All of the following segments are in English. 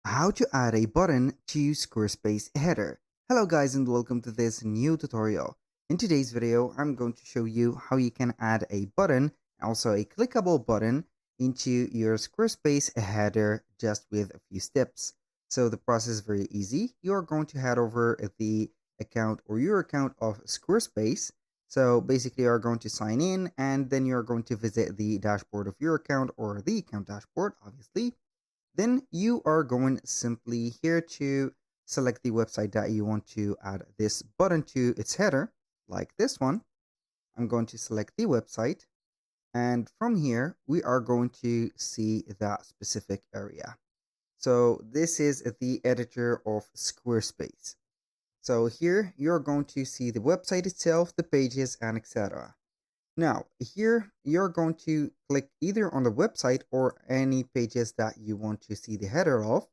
How to add a button to Squarespace Header. Hello guys and welcome to this new tutorial. In today's video, I'm going to show you how you can add a button, also a clickable button, into your Squarespace header just with a few steps. So the process is very easy. You're going to head over the account or your account of Squarespace. So basically you're going to sign in and then you're going to visit the dashboard of your account or the account dashboard, obviously. Then you are going simply here to select the website that you want to add this button to its header, like this one. I'm going to select the website, and from here we are going to see that specific area. So this is the editor of Squarespace. So here you're going to see the website itself, the pages, and etc. Now, here you're going to click either on the website or any pages that you want to see the header of.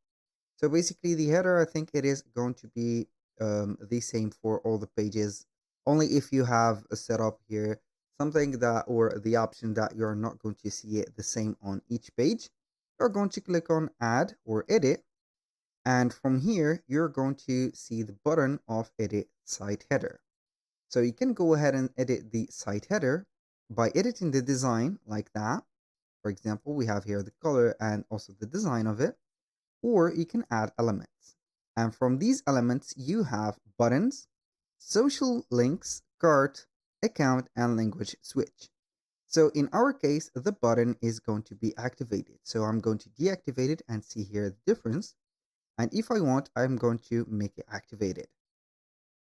So basically the header, I think it is going to be the same for all the pages, only if you have a setup here, something that, or the option that you're not going to see it the same on each page. You're going to click on add or edit. And from here, you're going to see the button of edit site header. So you can go ahead and edit the site header by editing the design like that. For example, we have here the color and also the design of it, or you can add elements. And from these elements, you have buttons, social links, cart, account, and language switch. So in our case, the button is going to be activated. So I'm going to deactivate it and see here the difference. And if I want, I'm going to make it activated.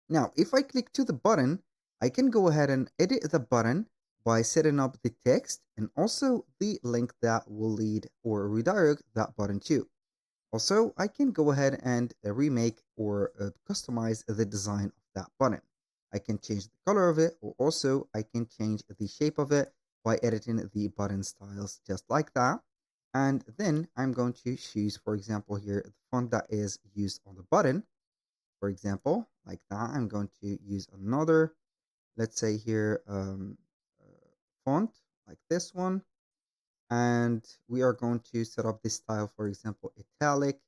Now, if I click to the button, I can go ahead and edit the button by setting up the text and also the link that will lead or redirect that button to. Also, I can go ahead and remake or customize the design of that button. I can change the color of it, or also I can change the shape of it by editing the button styles just like that. And then I'm going to choose, for example, here the font that is used on the button. For example, like that, I'm going to use another, let's say here, font like this one. And we are going to set up this style, for example, italic,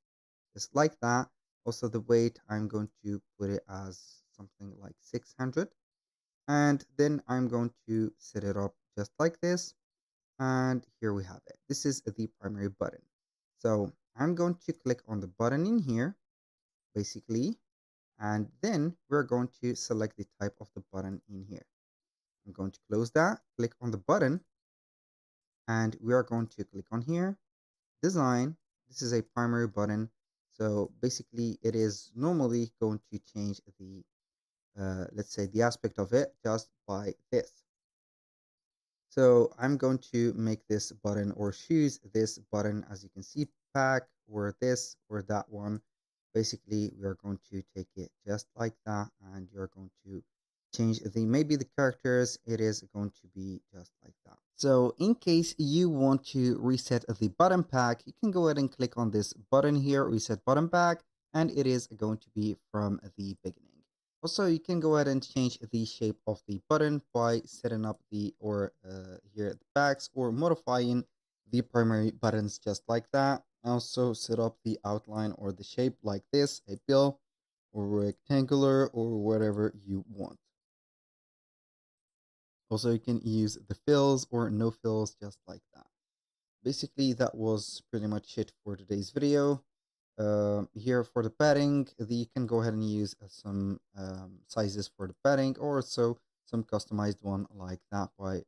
just like that. Also the weight, I'm going to put it as something like 600. And then I'm going to set it up just like this. And here we have it. This is the primary button. So I'm going to click on the button in here, basically. And then we're going to select the type of the button in here. I'm going to close that, click on the button, and we are going to click on here, design. This is a primary button. So basically it is normally going to change the, let's say the aspect of it just by this. So I'm going to make this button or choose this button, as you can see, pack or this or that one. Basically, we are going to take it just like that, and you're going to change the maybe the characters. It is going to be just like that. So in case you want to reset the button pack, you can go ahead and click on this button here, reset button pack, and it is going to be from the beginning. Also, you can go ahead and change the shape of the button by setting up the or here the packs or modifying the primary buttons just like that. Also set up the outline or the shape like this, a pill or rectangular or whatever you want. Also, you can use the fills or no fills just like that. Basically, that was pretty much it for today's video. Here for the padding, you can go ahead and use some sizes for the padding, or also some customized one like that by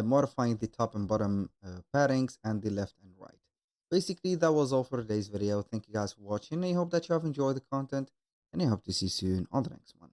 modifying the top and bottom paddings and the left and right. Basically, that was all for today's video. Thank you guys for watching. I hope that you have enjoyed the content, and I hope to see you soon on the next one.